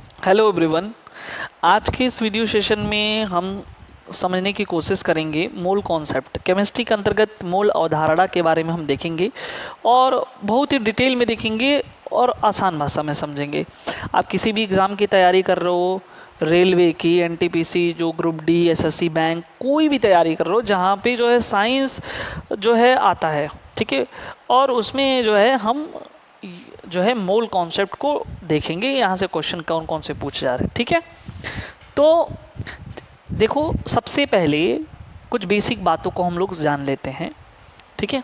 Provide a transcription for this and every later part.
Hello everyone. आज के इस वीडियो सेशन में हम समझने की कोशिश करेंगे मोल कॉन्सेप्ट। केमिस्ट्री के अंतर्गत मोल अवधारणा के बारे में हम देखेंगे और बहुत ही डिटेल में देखेंगे और आसान भाषा में समझेंगे। आप किसी भी एग्ज़ाम की तैयारी कर रहे हो, रेलवे की, एनटीपीसी, जो ग्रुप डी, एसएससी बैंक, कोई भी तैयारी कर रहे हो जहाँ पे जो है साइंस जो है आता है, ठीक है, और उसमें जो है हम जो है मोल कॉन्सेप्ट को देखेंगे। यहाँ से क्वेश्चन कौन कौन से पूछे जा रहे हैं, ठीक है। तो देखो, सबसे पहले कुछ बेसिक बातों को हम लोग जान लेते हैं, ठीक है।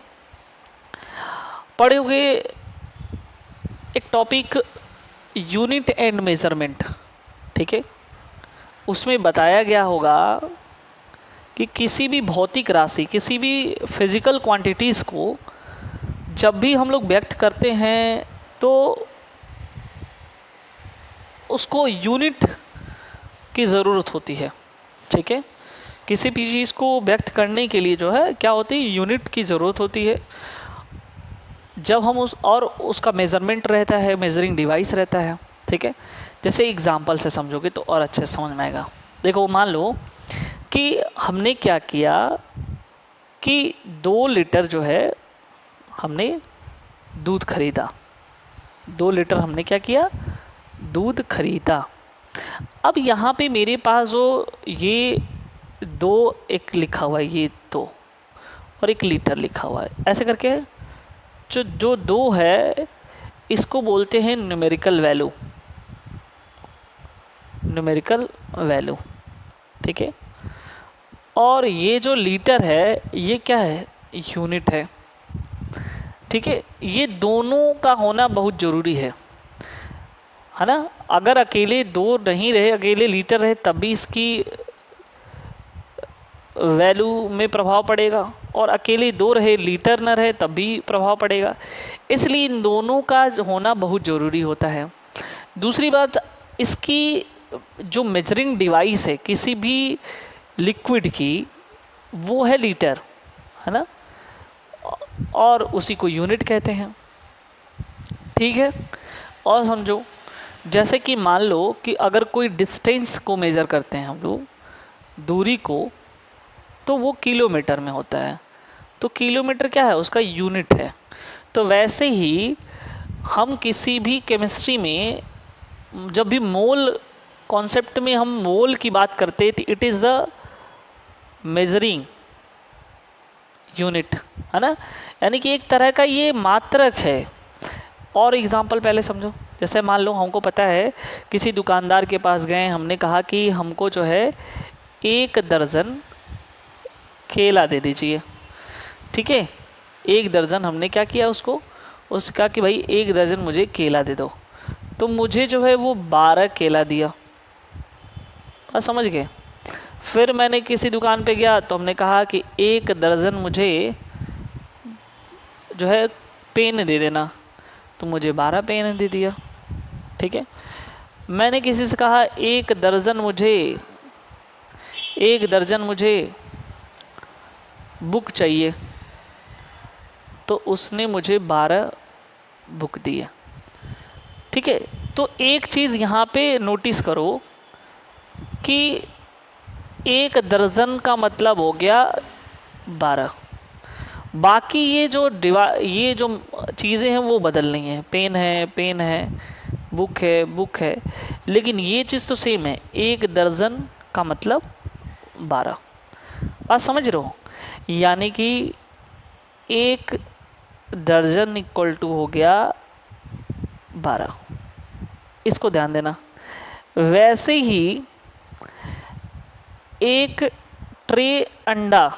पढ़े हुए एक टॉपिक यूनिट एंड मेजरमेंट, ठीक है, उसमें बताया गया होगा कि किसी भी भौतिक राशि, किसी भी फिजिकल क्वांटिटीज़ को जब भी हम लोग व्यक्त करते हैं तो उसको यूनिट की ज़रूरत होती है, ठीक है। किसी भी चीज़ को व्यक्त करने के लिए जो है क्या होती है, यूनिट की ज़रूरत होती है। जब हम उसका मेज़रमेंट रहता है, मेजरिंग डिवाइस रहता है, ठीक है। जैसे एग्जांपल से समझोगे तो और अच्छे से समझ में आएगा। देखो, मान लो कि हमने क्या किया कि 2 लीटर जो है हमने दूध खरीदा। 2 लीटर हमने क्या किया, दूध खरीदा। अब यहाँ पे मेरे पास जो ये 2 एक लिखा हुआ है, ये 2 और 1 लीटर लिखा हुआ है, ऐसे करके जो 2 है इसको बोलते हैं न्यूमेरिकल वैल्यू, न्यूमेरिकल वैल्यू, ठीक है। और ये जो लीटर है ये क्या है, यूनिट है, ठीक है। ये दोनों का होना बहुत ज़रूरी है ना। अगर अकेले 2 नहीं रहे, अकेले लीटर रहे, तब भी इसकी वैल्यू में प्रभाव पड़ेगा, और अकेले 2 रहे, लीटर न रहे, तब भी प्रभाव पड़ेगा। इसलिए इन दोनों का होना बहुत ज़रूरी होता है। दूसरी बात, इसकी जो मेजरिंग डिवाइस है किसी भी लिक्विड की, वो है लीटर, है ना, और उसी को यूनिट कहते हैं, ठीक है। और समझो, जैसे कि मान लो कि अगर कोई डिस्टेंस को मेज़र करते हैं हम लोग, दूरी को, तो वो किलोमीटर में होता है। तो किलोमीटर क्या है, उसका यूनिट है। तो वैसे ही हम किसी भी केमिस्ट्री में जब भी मोल कॉन्सेप्ट में हम मोल की बात करते हैं तो it is the measuring unit, है ना। यानी कि एक तरह का ये मात्रक है। और एग्जांपल पहले समझो, जैसे मान लो हमको पता है किसी दुकानदार के पास गए, हमने कहा कि हमको जो है 1 दर्जन केला दे दीजिए, ठीक है। 1 दर्जन हमने क्या किया, उसका कि भाई 1 दर्जन मुझे केला दे दो। तो मुझे जो है वो 12 केला दिया, बस समझ गए। फिर मैंने किसी दुकान पे गया तो हमने कहा कि 1 दर्जन मुझे जो है पेन दे देना, तो मुझे 12 पेन दे दिया, ठीक है। मैंने किसी से कहा 1 दर्जन मुझे बुक चाहिए, तो उसने मुझे 12 बुक दिए, ठीक है। तो एक चीज़ यहाँ पे नोटिस करो कि 1 दर्जन का मतलब हो गया 12। बाकी ये जो चीज़ें हैं वो बदल रही हैं, पेन है, बुक है, लेकिन ये चीज़ तो सेम है, 1 दर्जन का मतलब 12। बात समझ रहे हो, यानी कि 1 दर्जन इक्वल टू हो गया 12, इसको ध्यान देना। वैसे ही एक ट्रे अंडा,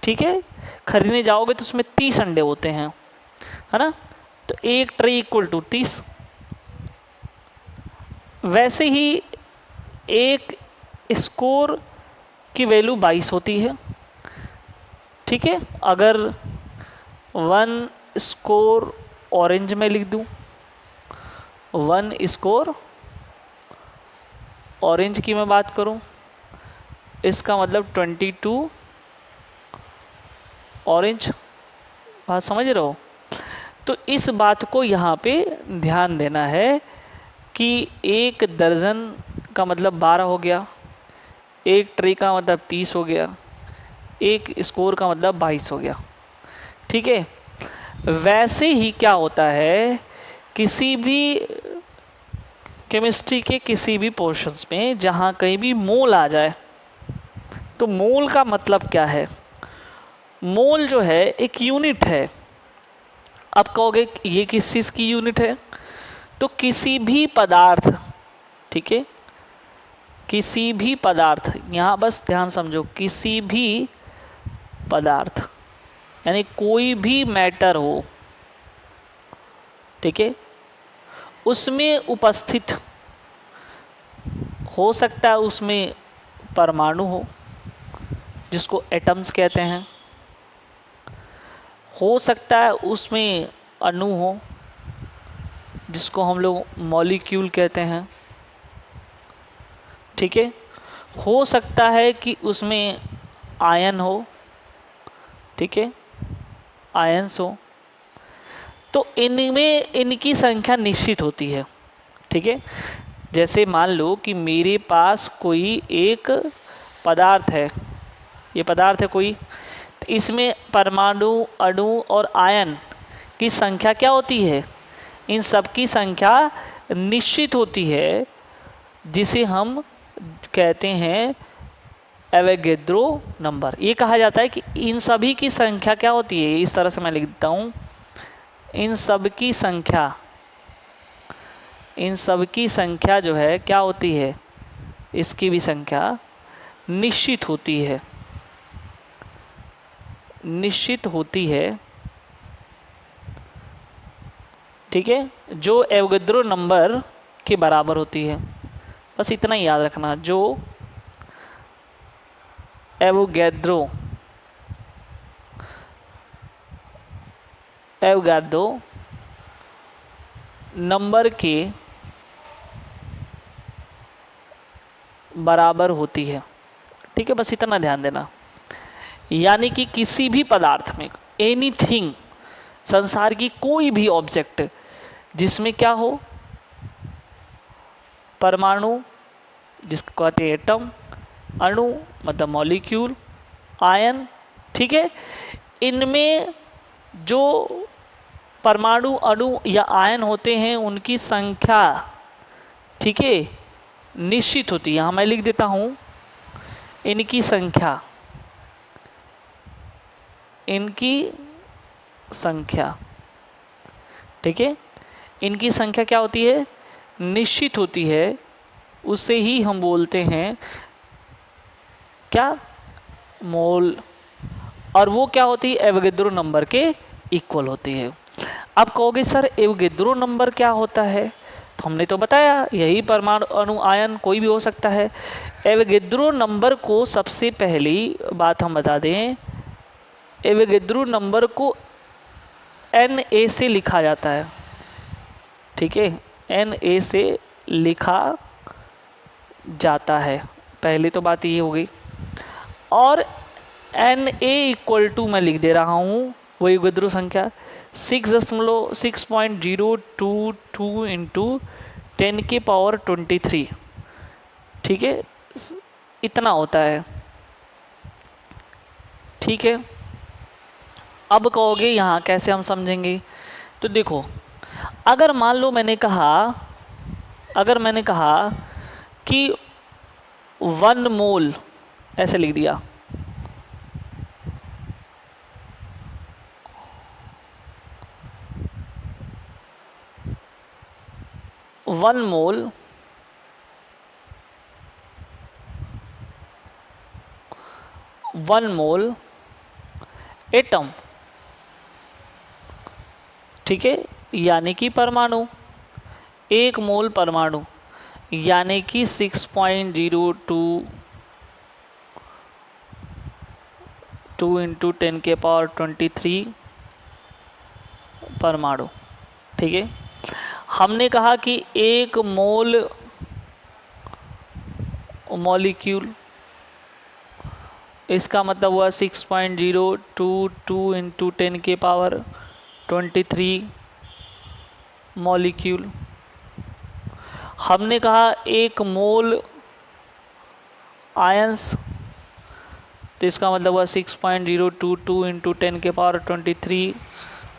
ठीक है, खरीदने जाओगे तो उसमें 30 अंडे होते हैं, है ना, तो 1 ट्रे इक्वल टू 30। वैसे ही एक स्कोर की वैल्यू 22 होती है, ठीक है। अगर 1 स्कोर ऑरेंज में लिख दूं, 1 स्कोर ऑरेंज की मैं बात करूं, इसका मतलब 22 ऑरेंज। बात समझ रहे हो। तो इस बात को यहाँ पे ध्यान देना है कि 1 दर्जन का मतलब 12 हो गया, 1 ट्रे का मतलब 30 हो गया, 1 स्कोर का मतलब 22 हो गया। ठीक है, वैसे ही क्या होता है, किसी भी केमिस्ट्री के किसी भी पोर्शंस में जहाँ कहीं भी मोल आ जाए, तो मोल का मतलब क्या है? मोल जो है एक यूनिट है। आप कहोगे ये किस चीज़ की यूनिट है? तो किसी भी पदार्थ, ठीक है, किसी भी पदार्थ, यहाँ बस ध्यान समझो, किसी भी पदार्थ यानी कोई भी मैटर हो, ठीक है, उसमें उपस्थित हो सकता है, उसमें परमाणु हो जिसको एटम्स कहते हैं, हो सकता है उसमें अणु हो जिसको हम लोग मॉलिक्यूल कहते हैं, ठीक है, हो सकता है कि उसमें आयन हो, ठीक है, आयंस हो। तो इनमें इनकी संख्या निश्चित होती है। ठीक है, जैसे मान लो कि मेरे पास कोई एक पदार्थ है, ये पदार्थ है कोई, तो इसमें परमाणु, अणु और आयन की संख्या क्या होती है? इन सब की संख्या निश्चित होती है, जिसे हम कहते हैं एवोगैड्रो नंबर। ये कहा जाता है कि इन सभी की संख्या क्या होती है, इस तरह से मैं लिखता हूँ, इन सब की संख्या, इन सब की संख्या जो है क्या होती है, इसकी भी संख्या निश्चित होती है, निश्चित होती है। ठीक है, जो एवोगैड्रो नंबर के बराबर होती है। बस इतना ही याद रखना, जो एवोगैड्रो नंबर के बराबर होती है। ठीक है, बस इतना ध्यान देना। यानी कि किसी भी पदार्थ में, एनीथिंग, संसार की कोई भी ऑब्जेक्ट जिसमें क्या हो, परमाणु जिसको कहते हैं एटम, अणु मतलब मॉलिक्यूल, आयन, ठीक है, इनमें जो परमाणु, अणु या आयन होते हैं उनकी संख्या, ठीक है, निश्चित होती है। यहाँ मैं लिख देता हूँ इनकी संख्या, इनकी संख्या, ठीक है, इनकी संख्या क्या होती है, निश्चित होती है। उसे ही हम बोलते हैं क्या, मोल। और वो क्या होती है, एवोगैड्रो नंबर के इक्वल होती है। अब कहोगे सर एवोगैड्रो नंबर क्या होता है? तो हमने तो बताया यही परमाणु, अणु, आयन कोई भी हो सकता है। एवोगैड्रो नंबर को सबसे पहली बात हम बता दें, एवोगैड्रो नंबर को Na से लिखा जाता है। ठीक है, Na से लिखा जाता है, पहली तो बात ये हो गई। और Na इक्वल टू मैं लिख दे रहा हूँ वही एवोगैड्रो संख्या 6.022 इंटू 10⁻23। ठीक है, इतना होता है। ठीक है, अब कहोगे यहाँ कैसे हम समझेंगे? तो देखो, अगर मान लो मैंने कहा कि 1 मोल, ऐसे लिख दिया, 1 मोल एटम, ठीक है, यानी कि परमाणु, 1 मोल परमाणु यानी कि 6.022 इंटू 10⁻23 परमाणु। ठीक है, हमने कहा कि 1 मोल मॉलिक्यूल, इसका मतलब हुआ 6.022 इंटू 10⁻23 मॉलिक्यूल। हमने कहा 1 मोल आयंस, तो इसका मतलब हुआ 6.022 इंटू 10⁻23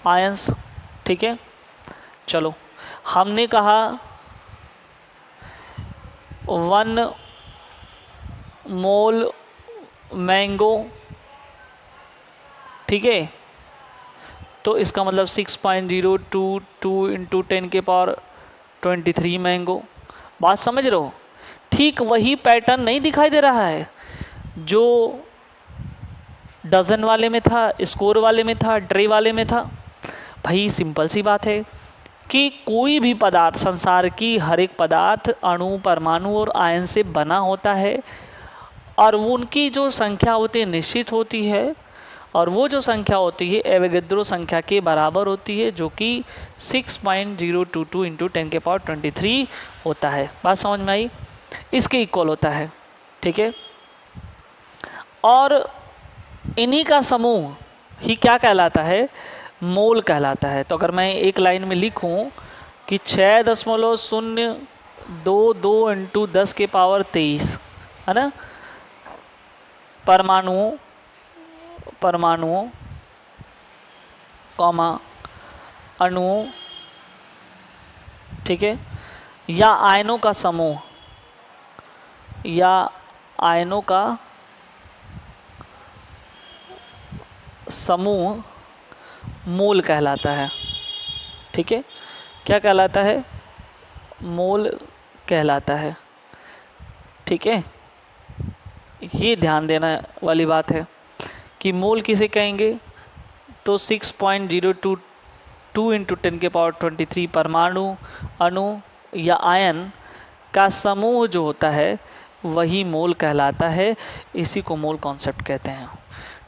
आयंस। ठीक है, चलो हमने कहा 1 मोल मैंगो, ठीक है, तो इसका मतलब 6.022 इंटू 10⁻23 मैंगो। बात समझ रहे हो? ठीक वही पैटर्न नहीं दिखाई दे रहा है जो डजन वाले में था, स्कोर वाले में था, ट्रे वाले में था। भाई सिंपल सी बात है कि कोई भी पदार्थ, संसार की हर एक पदार्थ अणु, परमाणु और आयन से बना होता है, और उनकी जो संख्या होती है निश्चित होती है, और वो जो संख्या होती है एवोगैड्रो संख्या के बराबर होती है, जो कि 6.022 इंटू 10⁻23 होता है। बात समझ में आई? इसके इक्वल होता है। ठीक है, और इन्हीं का समूह ही क्या कहलाता है? मोल कहलाता है। तो अगर मैं एक लाइन में लिखूं कि 6.022 इंटू 10⁻23 है ना, परमाणुओं कॉमा अणुओं, ठीक है, या आयनों का समूह, या आयनों का समूह मोल कहलाता है। ठीक है, क्या कहलाता है? मोल कहलाता है। ठीक है, ये ध्यान देने वाली बात है कि मोल किसे कहेंगे? तो 6.022 इंटू 10⁻23 परमाणु, अणु या आयन का समूह जो होता है वही मोल कहलाता है। इसी को मोल कॉन्सेप्ट कहते हैं।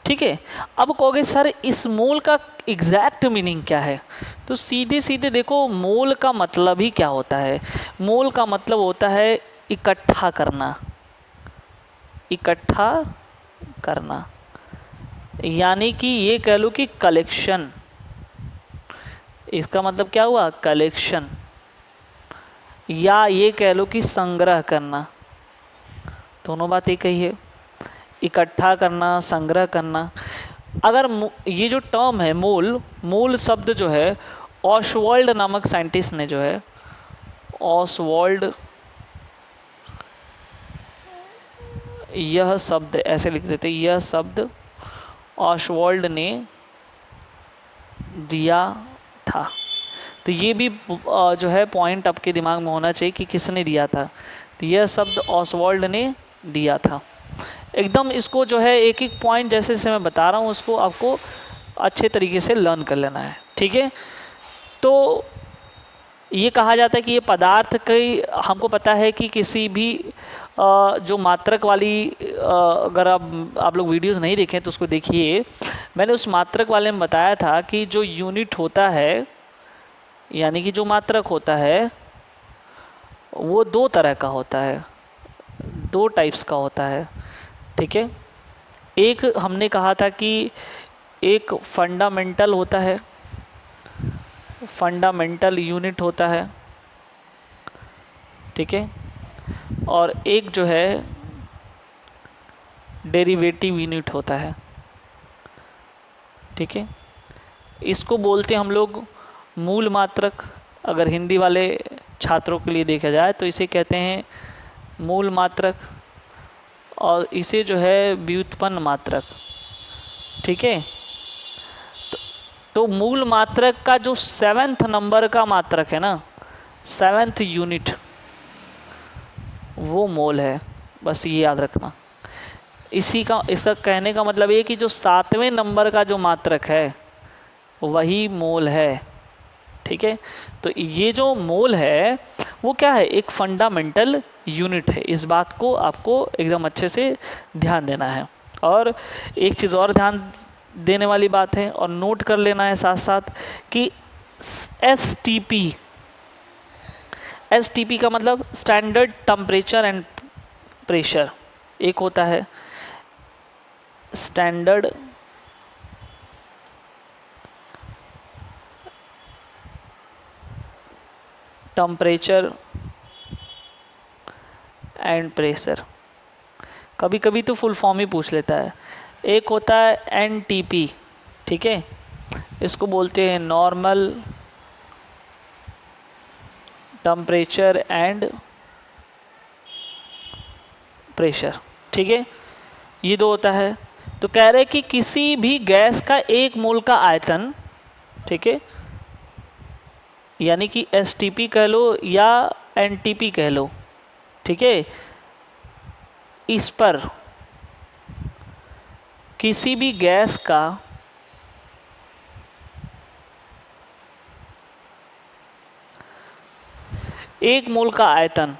ठीक है, अब कहोगे सर इस मोल का एग्जैक्ट मीनिंग क्या है? तो सीधे सीधे देखो, मोल का मतलब ही क्या होता है? मोल का मतलब होता है इकट्ठा करना, इकट्ठा करना, यानी कि ये कह लो कि कलेक्शन। इसका मतलब क्या हुआ? कलेक्शन, या ये कह लो कि संग्रह करना। दोनों बात एक ही है, इकट्ठा करना, संग्रह करना। अगर ये जो टर्म है मोल, मोल शब्द जो है ऑसवाल्ड नामक साइंटिस्ट ने जो है, ऑसवाल्ड, यह शब्द ऐसे लिख देते, यह शब्द ऑसवाल्ड ने दिया था। तो ये भी जो है पॉइंट आपके दिमाग में होना चाहिए कि किसने दिया था। तो यह शब्द ऑसवाल्ड ने दिया था। एकदम इसको जो है एक एक पॉइंट जैसे जैसे मैं बता रहा हूँ उसको आपको अच्छे तरीके से लर्न कर लेना है। ठीक है, तो ये कहा जाता है कि ये पदार्थ कई, हमको पता है कि किसी भी जो मात्रक वाली, अगर आप लोग वीडियोस नहीं देखें तो उसको देखिए। मैंने उस मात्रक वाले में बताया था कि जो यूनिट होता है, यानी कि जो मात्रक होता है वो 2 तरह का होता है, 2 टाइप्स का होता है। ठीक है, एक हमने कहा था कि एक फंडामेंटल होता है, फंडामेंटल यूनिट होता है। ठीक है, और एक जो है डेरिवेटिव यूनिट होता है। ठीक है, इसको बोलते हैं हम लोग मूल मात्रक। अगर हिंदी वाले छात्रों के लिए देखा जाए तो इसे कहते हैं मूल मात्रक, और इसे जो है व्युत्पन्न मात्रक। ठीक है, तो मूल मात्रक का जो 7th नंबर का मात्रक है ना, 7th यूनिट, वो मोल है। बस ये याद रखना। इसका कहने का मतलब ये कि जो 7वें नंबर का जो मात्रक है वही मोल है। ठीक है, तो ये जो मोल है वो क्या है? एक फंडामेंटल यूनिट है। इस बात को आपको एकदम अच्छे से ध्यान देना है। और एक चीज़ और ध्यान देने वाली बात है और नोट कर लेना है साथ साथ कि एसटीपी का मतलब स्टैंडर्ड टेम्परेचर एंड प्रेशर। एक होता है स्टैंडर्ड टेम्परेचर एंड प्रेशर। कभी कभी तो फुल फॉर्म ही पूछ लेता है। एक होता है एनटीपी, ठीक है, इसको बोलते हैं नॉर्मल टेम्परेचर एंड प्रेशर, ठीक है, ये दो होता है। तो कह रहे कि किसी भी गैस का एक मोल का आयतन, ठीक है, यानी कि एसटीपी कह लो या एनटीपी कह लो, ठीक है, इस पर किसी भी गैस का एक मोल का आयतन,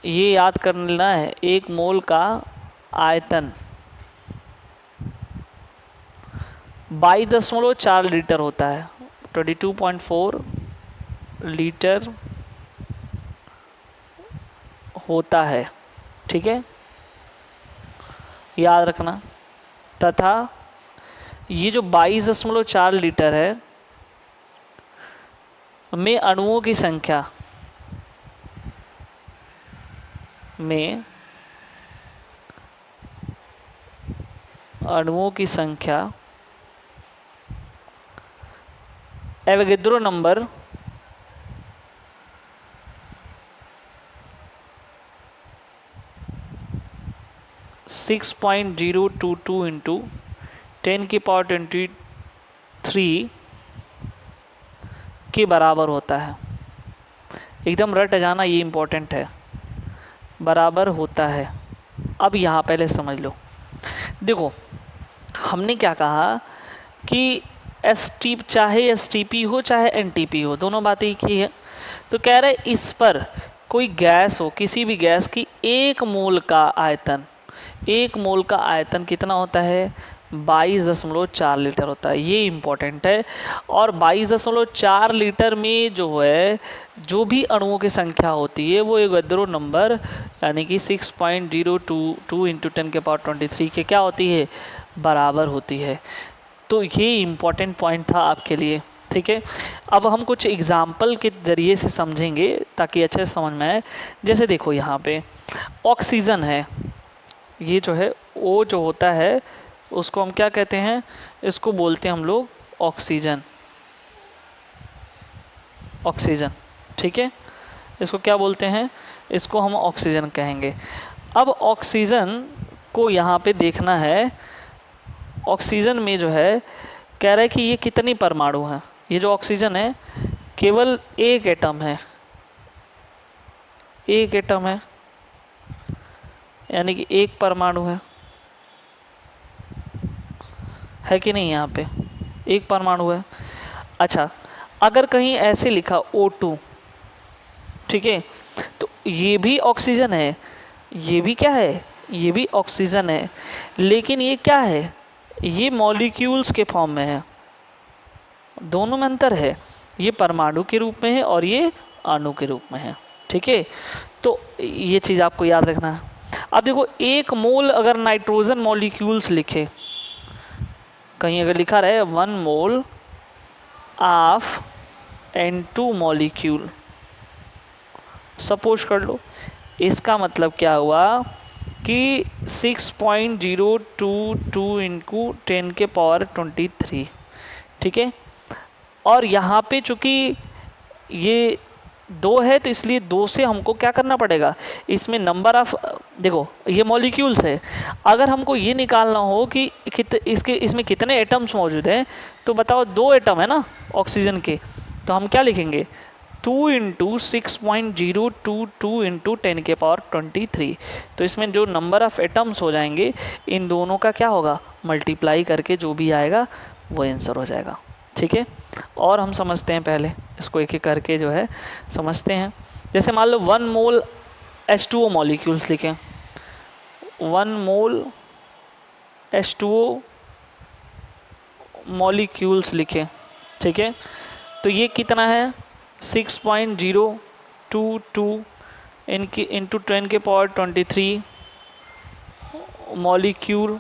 ये याद करना है, एक मोल का आयतन 22.4 लीटर होता है, 22.4 लीटर होता है, ठीक है, याद रखना। तथा ये जो 22.4 लीटर है में अणुओं की संख्या में एवोगैड्रो नंबर 6.022 इंटू 10⁻23 के बराबर होता है। एकदम रट जाना, ये इम्पोर्टेंट है, बराबर होता है। अब यहाँ पहले समझ लो, देखो हमने क्या कहा कि चाहे एसटीपी हो चाहे एनटीपी हो, दोनों बातें एक ही है। तो कह रहे इस पर कोई गैस हो, किसी भी गैस की एक मोल का आयतन, एक मोल का आयतन कितना होता है, 22.4 लीटर होता है, ये इम्पोर्टेंट है। और 22.4 लीटर में जो है, जो भी अणुओं की संख्या होती है वो एवोगैड्रो नंबर यानी कि 6.022 इंटू 10⁻23 के क्या होती है, बराबर होती है। तो ये इम्पोर्टेंट पॉइंट था आपके लिए, ठीक है। अब हम कुछ एग्जाम्पल के ज़रिए से समझेंगे ताकि अच्छे से समझ में आए। जैसे देखो यहाँ पे ऑक्सीजन है, ये जो है वो जो होता है उसको हम क्या कहते हैं, इसको बोलते हैं हम लोग ऑक्सीजन, ऑक्सीजन, ठीक है, इसको क्या बोलते हैं, इसको हम ऑक्सीजन कहेंगे। अब ऑक्सीजन को यहाँ पे देखना है, ऑक्सीजन में जो है कह रहा है कि ये कितनी परमाणु हैं। ये जो ऑक्सीजन है केवल एक एटम है, एक एटम है, यानी कि एक परमाणु है कि नहीं, यहाँ पे एक परमाणु है। अच्छा, अगर कहीं ऐसे लिखा O2, ठीक है, तो ये भी ऑक्सीजन है, ये भी क्या है, ये भी ऑक्सीजन है, लेकिन ये क्या है, ये मॉलिक्यूल्स के फॉर्म में है, दोनों में अंतर है, ये परमाणु के रूप में है और ये अणु के रूप में है, ठीक है। तो ये चीज़ आपको याद रखना है। अब देखो एक मोल अगर नाइट्रोजन मॉलिक्यूल्स लिखे, कहीं अगर लिखा रहे 1 mole of N2 molecule, suppose कर लो, इसका मतलब क्या हुआ कि 6.022 इंटू 10⁻23, ठीक है। और यहाँ पे चूँकि ये 2 है तो इसलिए 2 से हमको क्या करना पड़ेगा, इसमें नंबर ऑफ, देखो ये मॉलिक्यूल्स है, अगर हमको ये निकालना हो कि इसमें कितने एटम्स मौजूद हैं, तो बताओ 2 एटम है ना ऑक्सीजन के, तो हम क्या लिखेंगे 2 इंटू 6.022 इंटू 10⁻23। तो इसमें जो नंबर ऑफ एटम्स हो जाएंगे इन दोनों का क्या होगा, मल्टीप्लाई करके जो भी आएगा वो आंसर हो जाएगा, ठीक है। और हम समझते हैं, पहले इसको एक एक करके जो है समझते हैं। जैसे मान लो 1 मोल H2O मॉलिक्यूल्स लिखें, 1 मोल H2O मॉलिक्यूल्स लिखें, ठीक है, तो ये कितना है 6.022 इंटू 10⁻23 मॉलिक्यूल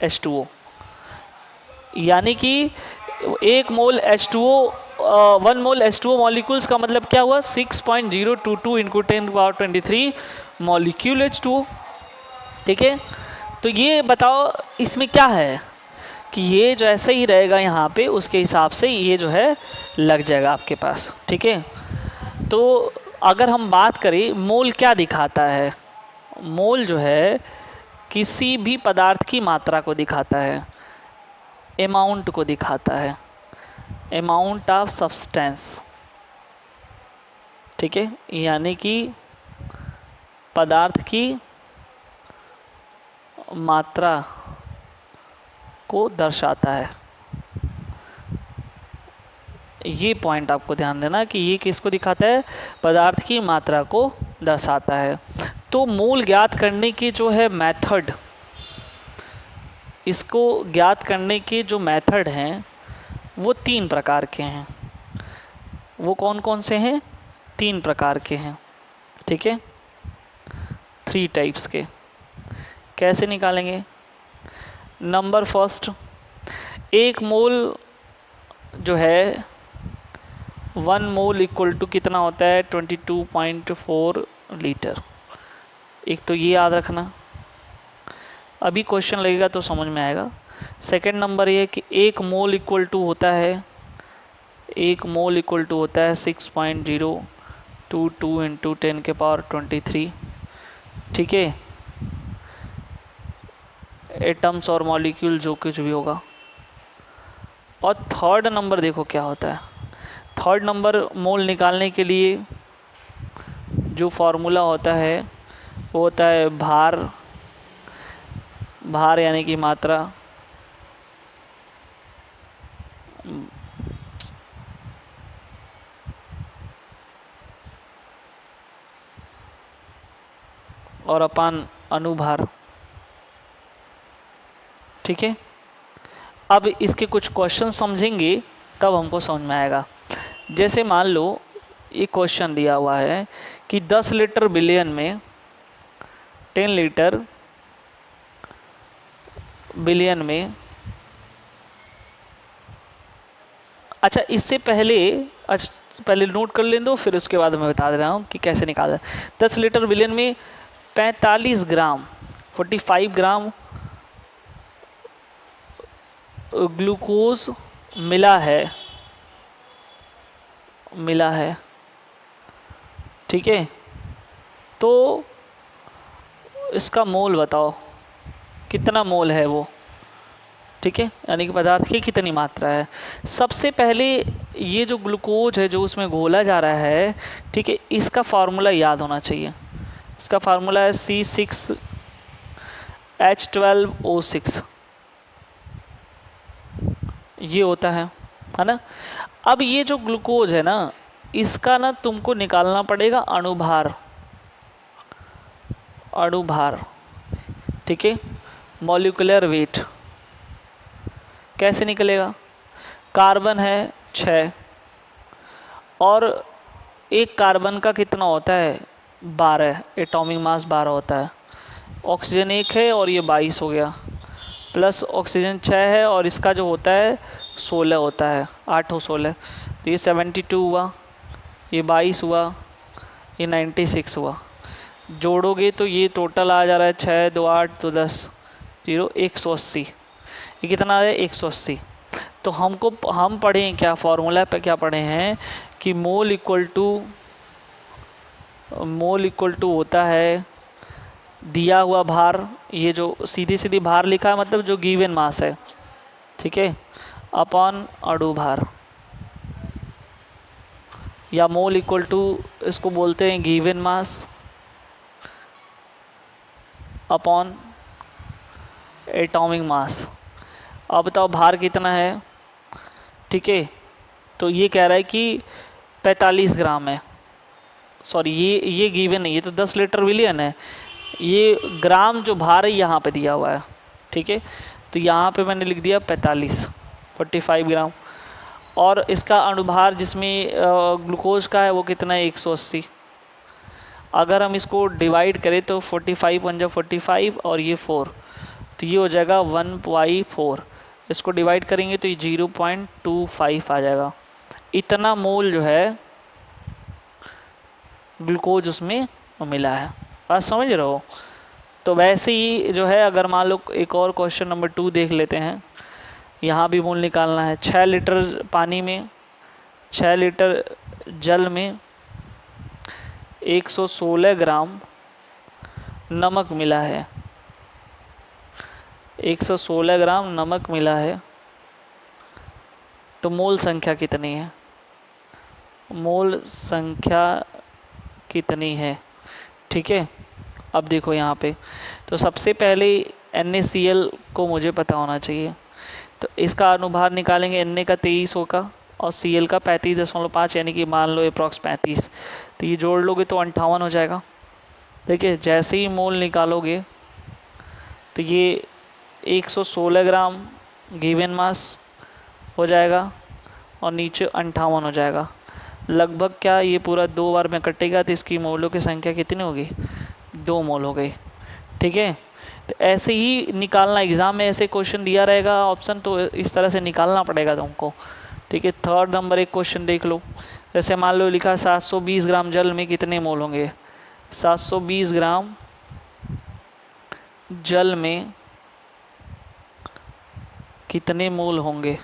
H2O, यानी कि 1 मोल H2O 1 मोल H2O मॉलिक्यूल्स का मतलब क्या हुआ 6.022 इंटू 10⁻23 मॉलिक्यूल H2O। ठीक है, तो ये बताओ इसमें क्या है कि ये जो ऐसे ही रहेगा यहाँ पे उसके हिसाब से ये जो है लग जाएगा आपके पास। ठीक है, तो अगर हम बात करें मोल क्या दिखाता है, मोल जो है किसी भी पदार्थ की मात्रा को दिखाता है, अमाउंट को दिखाता है, अमाउंट ऑफ सब्सटेंस। ठीक है, यानी कि पदार्थ की मात्रा को दर्शाता है। ये पॉइंट आपको ध्यान देना कि ये किसको दिखाता है, पदार्थ की मात्रा को दर्शाता है। तो मोल ज्ञात करने की जो है मेथड, इसको ज्ञात करने के जो मेथड हैं वो 3 प्रकार के हैं। वो कौन कौन से हैं? 3 प्रकार के हैं। ठीक है, 3 टाइप्स के। कैसे निकालेंगे? नंबर फर्स्ट, 1 मोल जो है 1 मोल इक्वल टू कितना होता है 22.4 लीटर। एक तो ये याद रखना, अभी क्वेश्चन लगेगा तो समझ में आएगा। सेकंड नंबर ये कि 1 मोल इक्वल टू होता है 6.022 इंटू 10⁻23। ठीक है, एटम्स और मॉलिक्यूल जो कुछ भी होगा। और थर्ड नंबर देखो क्या होता है। थर्ड नंबर मोल निकालने के लिए जो फॉर्मूला होता है वो होता है भार, भार यानी कि मात्रा, और अपान अनुभार। ठीक है, अब इसके कुछ क्वेश्चन समझेंगे तब हमको समझ में आएगा। जैसे मान लो ये क्वेश्चन दिया हुआ है कि 10 लीटर बिलियन में 10 लीटर बिलियन में, अच्छा इससे पहले नोट कर लें दो, फिर उसके बाद मैं बता दे रहा हूँ कि कैसे निकाला। 10 लीटर बिलियन में 45 ग्राम 45 ग्राम ग्लूकोज मिला है। ठीक है, तो इसका मोल बताओ कितना मोल है वो। ठीक है, यानी कि पदार्थ की कितनी मात्रा है। सबसे पहले ये जो ग्लूकोज है जो उसमें घोला जा रहा है, ठीक है, इसका फार्मूला याद होना चाहिए। इसका फार्मूला है C6H12O6, ये होता है ना। अब ये जो ग्लूकोज है ना, इसका ना तुमको निकालना पड़ेगा अणुभार। ठीक है, मॉलिक्यूलर वेट। कैसे निकलेगा? कार्बन है 6 और एक कार्बन का कितना होता है 12, एटॉमिक मास 12 होता है। ऑक्सीजन 1 है और ये 22 हो गया, प्लस ऑक्सीजन 6 है और इसका जो होता है 16 होता है, 8 और 16, तो ये 72 हुआ, ये 22 हुआ, ये 96 हुआ। जोड़ोगे तो ये टोटल आ जा रहा है 6 2 8 तो 10 0 180। ये कितना है 180। तो हम पढ़े हैं क्या, फॉर्मूला पे क्या पढ़े हैं कि मोल इक्वल टू होता है दिया हुआ भार, ये जो सीधी भार लिखा है मतलब जो गिवन मास है, ठीक है, अपॉन अणुभार, या मोल इक्वल टू इसको बोलते हैं given mass upon atomic mass. अब बताओ भार कितना है। ठीक है, तो ये कह रहा है कि 45 ग्राम है। सॉरी, ये गिवन नहीं, ये तो 10 लीटर बिलियन है, ये ग्राम जो भार है यहाँ पे दिया हुआ है। ठीक है, तो यहाँ पे मैंने लिख दिया 45 ग्राम, और इसका अणुभार जिसमें ग्लूकोज का है वो कितना है 180। अगर हम इसको डिवाइड करें तो 45 × 45 और ये 4, तो ये हो जाएगा 1/4। इसको डिवाइड करेंगे तो ये 0.25 आ जाएगा। इतना मोल जो है ग्लूकोज उसमें मिला है। बात समझ रहे हो? तो वैसे ही जो है, अगर मान लो एक और क्वेश्चन नंबर 2 देख लेते हैं। यहाँ भी मोल निकालना है। 6 लीटर पानी में, 6 लीटर जल में 116 ग्राम नमक मिला है। 116 ग्राम नमक मिला है, तो मोल संख्या कितनी है? मोल संख्या कितनी है? ठीक है, अब देखो यहाँ पे, तो सबसे पहले NaCl को मुझे पता होना चाहिए। तो इसका अनुभार निकालेंगे। Na का 23 होगा और Cl का 35.5, यानी कि मान लो अप्रॉक्स 35। तो ये जोड़ लोगे तो 58 हो जाएगा। देखिए, जैसे ही मोल निकालोगे तो ये 116 ग्राम गिवन मास हो जाएगा और नीचे 58 हो जाएगा। लगभग क्या ये पूरा 2 बार में कटेगा, तो इसकी मोलों की संख्या कितनी होगी? 2 मोल हो गई। ठीक है, तो ऐसे ही निकालना। एग्ज़ाम में ऐसे क्वेश्चन दिया रहेगा ऑप्शन, तो इस तरह से निकालना पड़ेगा तुमको। ठीक है, 3rd नंबर एक क्वेश्चन देख लो। जैसे मान लो लिखा 720 ग्राम जल में कितने मोल होंगे? 720 ग्राम जल में कितने मोल होंगे?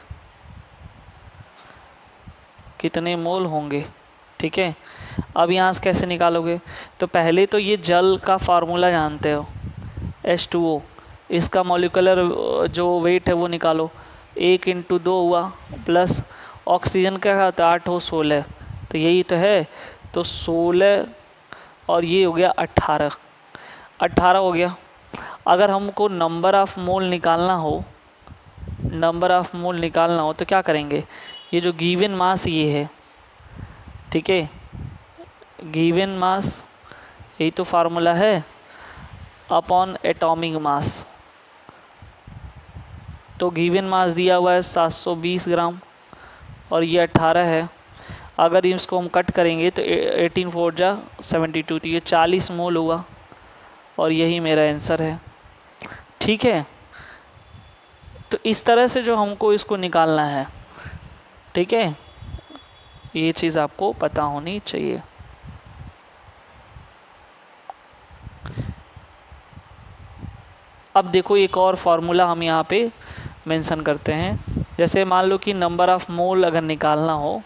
कितने मोल होंगे? ठीक है, अब यहाँ से कैसे निकालोगे? तो पहले तो ये जल का फार्मूला जानते हो, H2O। इसका मॉलिक्यूलर जो वेट है वो निकालो। 1 × 2 हुआ, प्लस ऑक्सीजन का क्या था? 8 हो 16, तो यही तो है। तो 16 और ये हो गया 18, 18 हो गया। अगर हमको नंबर ऑफ मोल निकालना हो, नंबर ऑफ मोल निकालना हो तो क्या करेंगे? ये जो गिवन मास ये है, ठीक है, गिवन मास यही तो फार्मूला है, अपॉन एटॉमिक मास। तो गिवन मास दिया हुआ है 720 ग्राम और ये 18 है। अगर इसको हम कट करेंगे तो 18 4 जा 72, तो ये 40 मोल हुआ और यही मेरा आंसर है। ठीक है, तो इस तरह से जो हमको इसको निकालना है। ठीक है, ये चीज़ आपको पता होनी चाहिए। अब देखो, एक और फार्मूला हम यहाँ पे मेंशन करते हैं। जैसे मान लो कि नंबर ऑफ मोल अगर निकालना हो,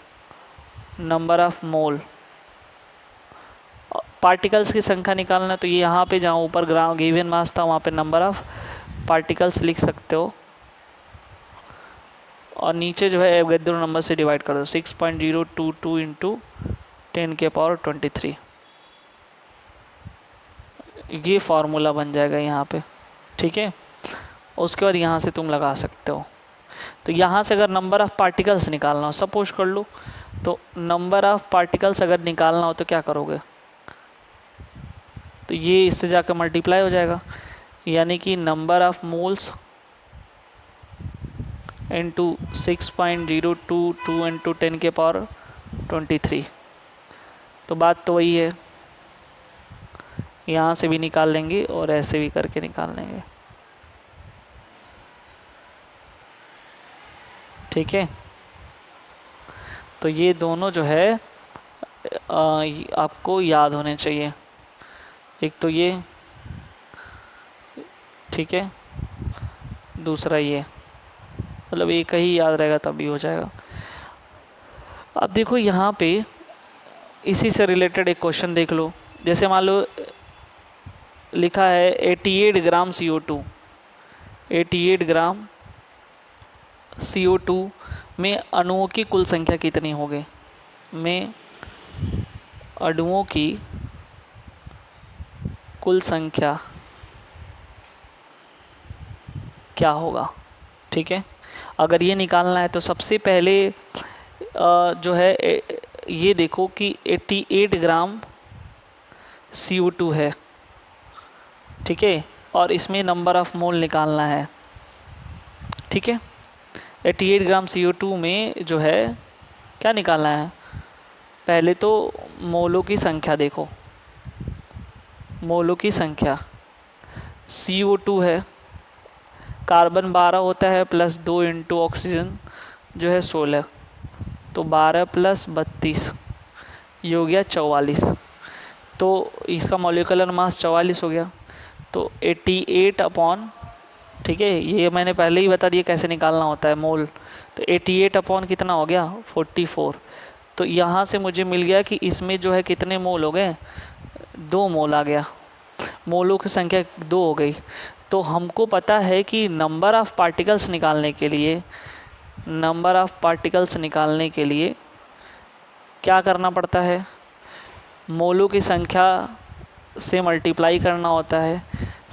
नंबर ऑफ मोल, पार्टिकल्स की संख्या निकालना, तो ये यहाँ पे जहाँ ऊपर ग्राम गिवन मास था वहाँ पे नंबर ऑफ पार्टिकल्स लिख सकते हो और नीचे जो है एवोगैड्रो नंबर से डिवाइड कर दो। 6.022 इंटू 10⁻23, ये फार्मूला बन जाएगा यहाँ पे। ठीक है, उसके बाद यहाँ से तुम लगा सकते हो। तो यहाँ से अगर नंबर ऑफ़ पार्टिकल्स निकालना हो, सपोज कर लो, तो नंबर ऑफ़ पार्टिकल्स अगर निकालना हो तो क्या करोगे? तो ये इससे जाकर मल्टीप्लाई हो जाएगा, यानी कि number of moles into 6.022 into 10⁻23। तो बात तो वही है, यहाँ से भी निकाल लेंगे और ऐसे भी करके निकाल लेंगे। ठीक है, तो ये दोनों जो है आपको याद होने चाहिए। एक तो ये, ठीक है, दूसरा ये, मतलब एक ही याद रहेगा तभी हो जाएगा। अब देखो यहाँ पे इसी से रिलेटेड एक क्वेश्चन देख लो। जैसे मान लो लिखा है 88 ग्राम CO2, 88 ग्राम CO2 में अणुओं की कुल संख्या कितनी होगी? में अणुओं की कुल संख्या क्या होगा? ठीक है, अगर ये निकालना है तो सबसे पहले जो है ये देखो कि 88 ग्राम CO2 है। ठीक है, और इसमें नंबर ऑफ़ मोल निकालना है। ठीक है, 88 ग्राम CO2 में जो है क्या निकालना है? पहले तो मोलों की संख्या देखो, मोलों की संख्या। CO2 है, कार्बन 12 होता है, प्लस 2 इंटू ऑक्सीजन जो है 16, तो 12 + 32 ये हो गया 44। तो इसका मॉलिक्यूलर मास 44 हो गया। तो 88 अपॉन, ठीक है, ये मैंने पहले ही बता दिया कैसे निकालना होता है मोल। तो 88 अपॉन कितना हो गया 44। तो यहाँ से मुझे मिल गया कि इसमें जो है कितने मोल हो गए, 2 मोल आ गया, मोलों की संख्या 2 हो गई। तो हमको पता है कि नंबर ऑफ़ पार्टिकल्स निकालने के लिए, नंबर ऑफ़ पार्टिकल्स निकालने के लिए क्या करना पड़ता है, मोलों की संख्या से मल्टीप्लाई करना होता है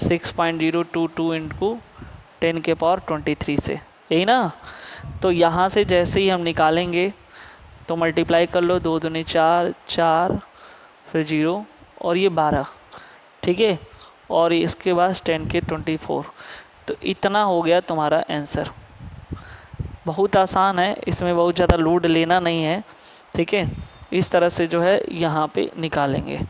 6.022 इंटू 10⁻23 से, यही ना। तो यहाँ से जैसे ही हम निकालेंगे तो मल्टीप्लाई कर लो, 2 दूनी 4, 4 फिर 0 और ये 12, ठीक है, और इसके बाद 10⁻24। तो इतना हो गया तुम्हारा आंसर। बहुत आसान है, इसमें बहुत ज़्यादा लोड लेना नहीं है, ठीक है। इस तरह से जो है यहाँ पे निकालेंगे।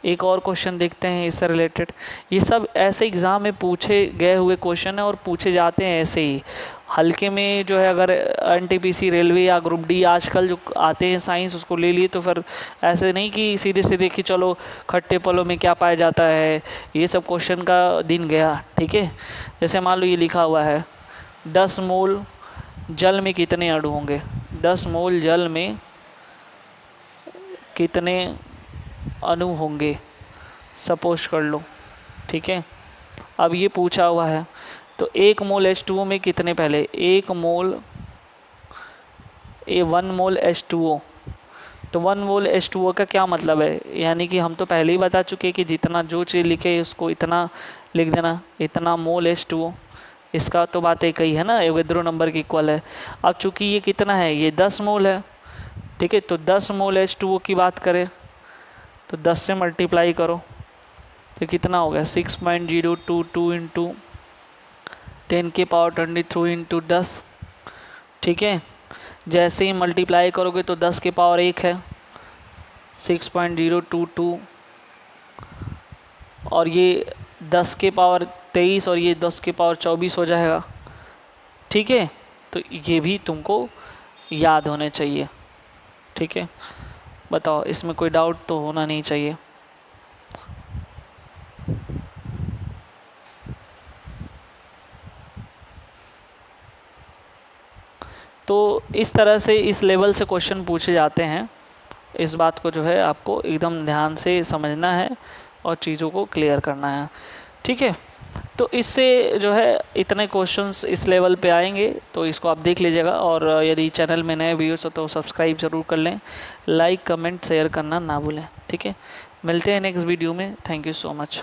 एक और क्वेश्चन देखते हैं इससे रिलेटेड। ये सब ऐसे एग्ज़ाम में पूछे गए हुए क्वेश्चन है और पूछे जाते हैं ऐसे ही हल्के में। जो है अगर एनटीपीसी, रेलवे या ग्रुप डी आजकल जो आते हैं साइंस उसको ले लिए, तो फिर ऐसे नहीं कि सीधे सीधे कि चलो खट्टे फलों में क्या पाया जाता है, ये सब क्वेश्चन का दिन गया, ठीक है। जैसे मान लो ये लिखा हुआ है 10 मोल जल में कितने अणु होंगे, 10 मोल जल में कितने अणु होंगे, सपोज कर लो, ठीक है। अब ये पूछा हुआ है तो 1 मोल H2O में कितने, पहले 1 मोल 1 मोल H2O। तो 1 मोल H2O का क्या मतलब है, यानी कि हम तो पहले ही बता चुके हैं कि जितना जो चीज़ लिखे उसको इतना लिख देना, इतना मोल H2O। इसका तो बात एक ही है ना, एवोगैड्रो नंबर के इक्वल है। अब चूंकि ये कितना है, ये 10 मोल है, ठीक है। तो 10 मोल H2O की बात करें तो 10 से मल्टीप्लाई करो तो कितना हो गया 6.022 इंटू 10⁻23 इंटू 10, ठीक है। जैसे ही मल्टीप्लाई करोगे तो 10 की पावर 1 है 6.022, और ये 10 की पावर 23 और ये 10 की पावर 24 हो जाएगा, ठीक है। तो ये भी तुमको याद होने चाहिए, ठीक है। बताओ, इसमें कोई डाउट तो होना नहीं चाहिए। तो इस तरह से इस लेवल से क्वेश्चन पूछे जाते हैं। इस बात को जो है आपको एकदम ध्यान से समझना है और चीज़ों को क्लियर करना है, ठीक है। तो इससे जो है इतने क्वेश्चंस इस लेवल पे आएंगे, तो इसको आप देख लीजिएगा। और यदि चैनल में नए व्यूअर्स हो तो सब्सक्राइब ज़रूर कर लें, लाइक कमेंट शेयर करना ना भूलें, ठीक है। मिलते हैं नेक्स्ट वीडियो में। Thank you so much.